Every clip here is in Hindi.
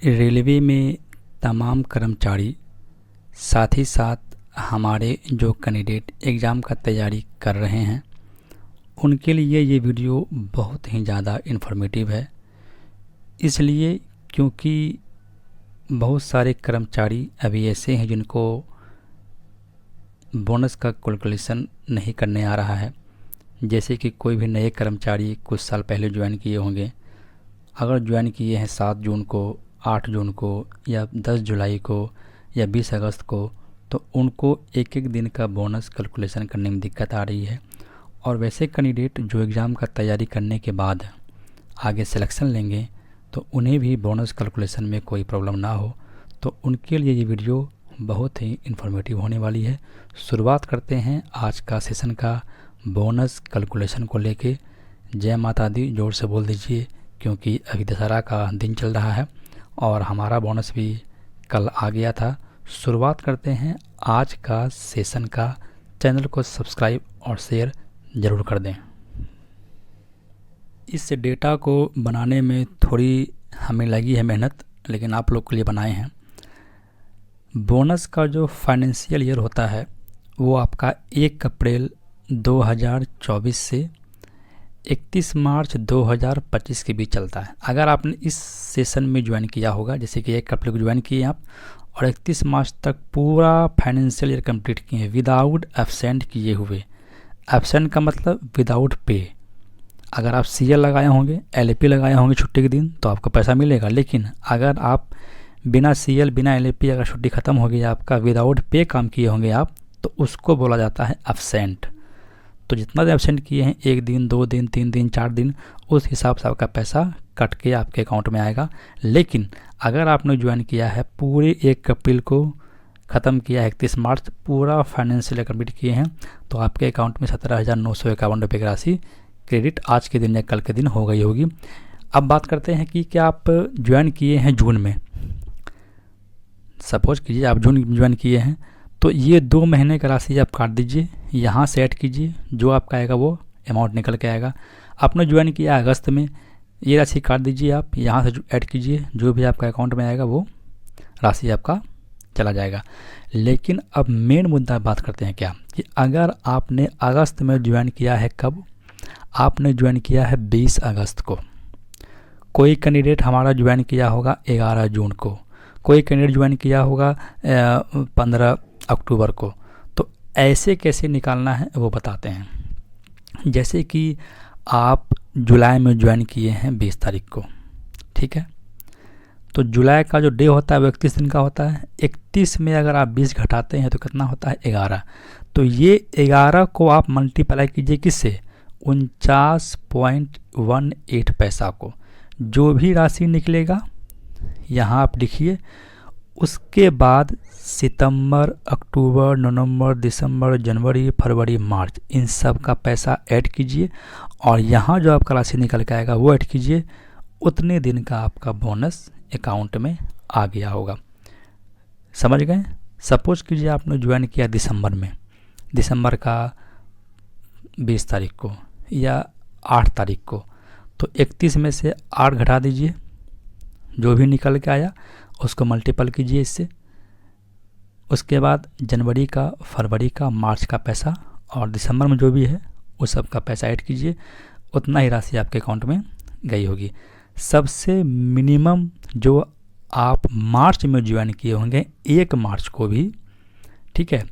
रेलवे में तमाम कर्मचारी, साथ ही साथ हमारे जो कैंडिडेट एग्ज़ाम का तैयारी कर रहे हैं, उनके लिए ये वीडियो बहुत ही ज़्यादा इन्फॉर्मेटिव है। इसलिए क्योंकि बहुत सारे कर्मचारी अभी ऐसे हैं जिनको बोनस का कैलकुलेशन नहीं करने आ रहा है। जैसे कि कोई भी नए कर्मचारी कुछ साल पहले ज्वाइन किए होंगे, अगर ज्वाइन किए हैं 7 जून को, 8 जून को या 10 जुलाई को या 20 अगस्त को, तो उनको एक एक दिन का बोनस कैलकुलेशन करने में दिक्कत आ रही है। और वैसे कैंडिडेट जो एग्ज़ाम का तैयारी करने के बाद आगे सिलेक्शन लेंगे तो उन्हें भी बोनस कैलकुलेशन में कोई प्रॉब्लम ना हो, तो उनके लिए ये वीडियो बहुत ही इन्फॉर्मेटिव होने वाली है। शुरुआत करते हैं आज का सेशन का बोनस कैलकुलेशन को लेके। जय माता दी, जोर से बोल दीजिए, क्योंकि अभी दशहरा का दिन चल रहा है और हमारा बोनस भी कल आ गया था। शुरुआत करते हैं आज का सेशन का। चैनल को सब्सक्राइब और शेयर ज़रूर कर दें। इस डेटा को बनाने में थोड़ी हमें लगी है मेहनत, लेकिन आप लोग के लिए बनाए हैं। बोनस का जो फाइनेंशियल ईयर होता है वो आपका 1 अप्रैल 2024 से 31 मार्च 2025 के बीच चलता है। अगर आपने इस सेशन में ज्वाइन किया होगा, जैसे कि 1 अप्रैल को ज्वाइन किए आप और 31 मार्च तक पूरा फाइनेंशियल ईयर कंप्लीट किए हैं विदाउट एब्सेंट किए हुए। एब्सेंट का मतलब विदाउट पे। अगर आप CL लगाए होंगे, LAP लगाए होंगे छुट्टी के दिन, तो आपको पैसा मिलेगा। लेकिन अगर आप बिना CL बिना LAP अगर छुट्टी ख़त्म हो गई आपका, विदाउट पे काम किए होंगे आप, तो उसको बोला जाता है एब्सेंट। तो जितना दिन एब्सेंट किए हैं, 1 दिन 2 दिन 3 दिन 4 दिन, उस हिसाब से आपका पैसा कट के आपके अकाउंट में आएगा। लेकिन अगर आपने ज्वाइन किया है पूरे 1 अप्रैल को, ख़त्म किया है 31 मार्च, पूरा फाइनेंशियल कंप्लीट किए हैं, तो आपके अकाउंट में 17,951 रुपये की राशि क्रेडिट आज के दिन या कल के दिन हो गई होगी। अब बात करते हैं कि क्या आप ज्वाइन किए हैं जून में। सपोज कीजिए आप जून ज्वाइन किए हैं, तो ये 2 महीने का राशि आप काट दीजिए, यहाँ से ऐड कीजिए, जो आपका आएगा वो अमाउंट निकल के आएगा। आपने ज्वाइन किया अगस्त में, ये राशि काट दीजिए आप, यहाँ से ऐड कीजिए, जो भी आपका अकाउंट में आएगा वो राशि आपका चला जाएगा। लेकिन अब मेन मुद्दा बात करते हैं क्या, कि अगर आपने अगस्त में ज्वाइन किया है, कब आपने ज्वाइन किया है 20 अगस्त को, कोई कैंडिडेट हमारा ज्वाइन किया होगा 11 जून को, कोई कैंडिडेट ज्वाइन किया होगा 15 अक्टूबर को, तो ऐसे कैसे निकालना है वो बताते हैं। जैसे कि आप जुलाई में ज्वाइन किए हैं 20 तारीख को, ठीक है, तो जुलाई का जो डे होता है वो 31 दिन का होता है। 31 में अगर आप 20 घटाते हैं तो कितना होता है 11। तो ये 11 को आप मल्टीप्लाई कीजिए किससे, 49.18 पैसा को। जो भी राशि निकलेगा यहाँ आप लिखिए। उसके बाद सितंबर, अक्टूबर, नवंबर, दिसंबर, जनवरी, फरवरी, मार्च, इन सब का पैसा ऐड कीजिए और यहाँ जो आपका राशि निकल के आएगा वो ऐड कीजिए। उतने दिन का आपका बोनस अकाउंट में आ गया होगा। समझ गए। सपोज कीजिए आपने ज्वाइन किया दिसंबर में, दिसंबर का 20 तारीख को या 8 तारीख को, तो 31 में से 8 घटा दीजिए, जो भी निकल के आया उसको मल्टीपल कीजिए इससे। उसके बाद जनवरी का, फरवरी का, मार्च का पैसा और दिसंबर में जो भी है उस सब का पैसा ऐड कीजिए। उतना ही राशि आपके अकाउंट में गई होगी। सबसे मिनिमम जो आप मार्च में ज्वाइन किए होंगे 1 मार्च को भी, ठीक है,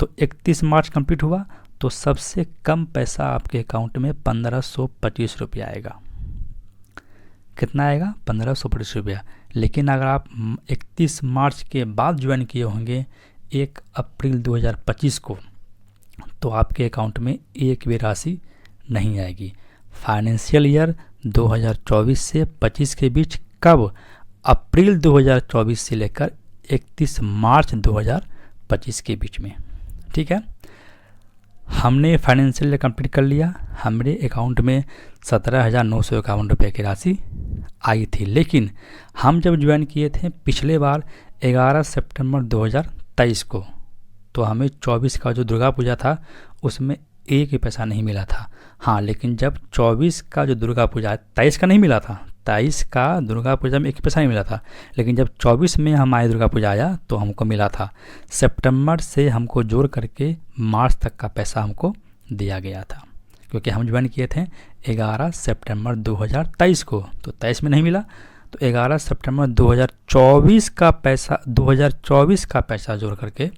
तो 31 मार्च कंप्लीट हुआ तो सबसे कम पैसा आपके अकाउंट में 1525 रुपया आएगा। कितना आएगा, 1525 रुपया। लेकिन अगर आप 31 मार्च के बाद ज्वाइन किए होंगे 1 अप्रैल 2025 को, तो आपके अकाउंट में एक भी राशि नहीं आएगी। फाइनेंशियल ईयर 2024 से 25 के बीच, कब, अप्रैल 2024 से लेकर 31 मार्च 2025 के बीच में, ठीक है। हमने फाइनेंशियल ईयर कंप्लीट कर लिया, हमारे अकाउंट में 17,951 रुपये की राशि आई थी। लेकिन हम जब ज्वाइन किए थे पिछले बार 11 सितंबर 2023 को, तो हमें 24 का जो दुर्गा पूजा था उसमें एक भी पैसा नहीं मिला था। हाँ, लेकिन जब 24 का जो दुर्गा पूजा, 23 का नहीं मिला था, 23 का दुर्गा पूजा में एक पैसा नहीं मिला था, लेकिन जब 24 में हमारी दुर्गा पूजा आया तो हमको मिला था। सितंबर से हमको जोड़ करके मार्च तक का पैसा हमको दिया गया था, क्योंकि हम ज्वाइन किए थे 11 सितंबर 2023 को, तो 23 में नहीं मिला, तो 11 सितंबर 2024 का पैसा 2024 का पैसा जोड़ करके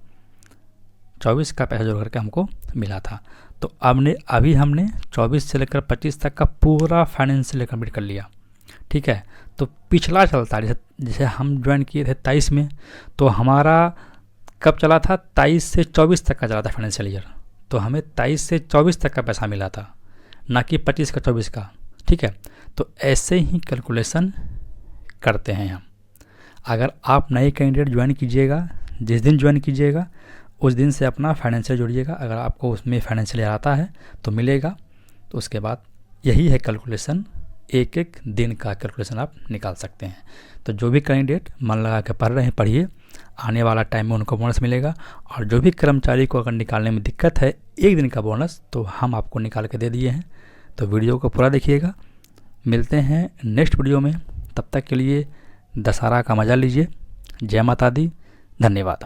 24 का पैसा जोड़ करके हमको मिला था। तो अभी हमने 24 से लेकर 25 तक का पूरा फाइनेंशियल कंप्लीट कर लिया। ठीक है, तो पिछला चलता है, जैसे हम ज्वाइन किए थे 23 में, तो हमारा कब चला था, 23 से 24 तक का चला था फाइनेंशियल ईयर, तो हमें 23 से 24 तक का पैसा मिला था, ना कि 25 का 24 का। ठीक है, तो ऐसे ही कैलकुलेशन करते हैं हम। अगर आप नए कैंडिडेट ज्वाइन कीजिएगा, जिस दिन ज्वाइन कीजिएगा उस दिन से अपना फाइनेंशियल जोड़िएगा, अगर आपको उसमें फाइनेंशियल आता है तो मिलेगा। तो उसके बाद यही है कैलकुलेशन, एक एक दिन का कैलकुलेशन आप निकाल सकते हैं। तो जो भी कैंडिडेट मन लगा के पढ़ रहे हैं पढ़िए, आने वाला टाइम में उनको बोनस मिलेगा। और जो भी कर्मचारी को अगर निकालने में दिक्कत है एक दिन का बोनस, तो हम आपको निकाल के दे दिए हैं। तो वीडियो को पूरा देखिएगा। मिलते हैं नेक्स्ट वीडियो में, तब तक के लिए दशहरा का मज़ा लीजिए। जय माता दी, धन्यवाद।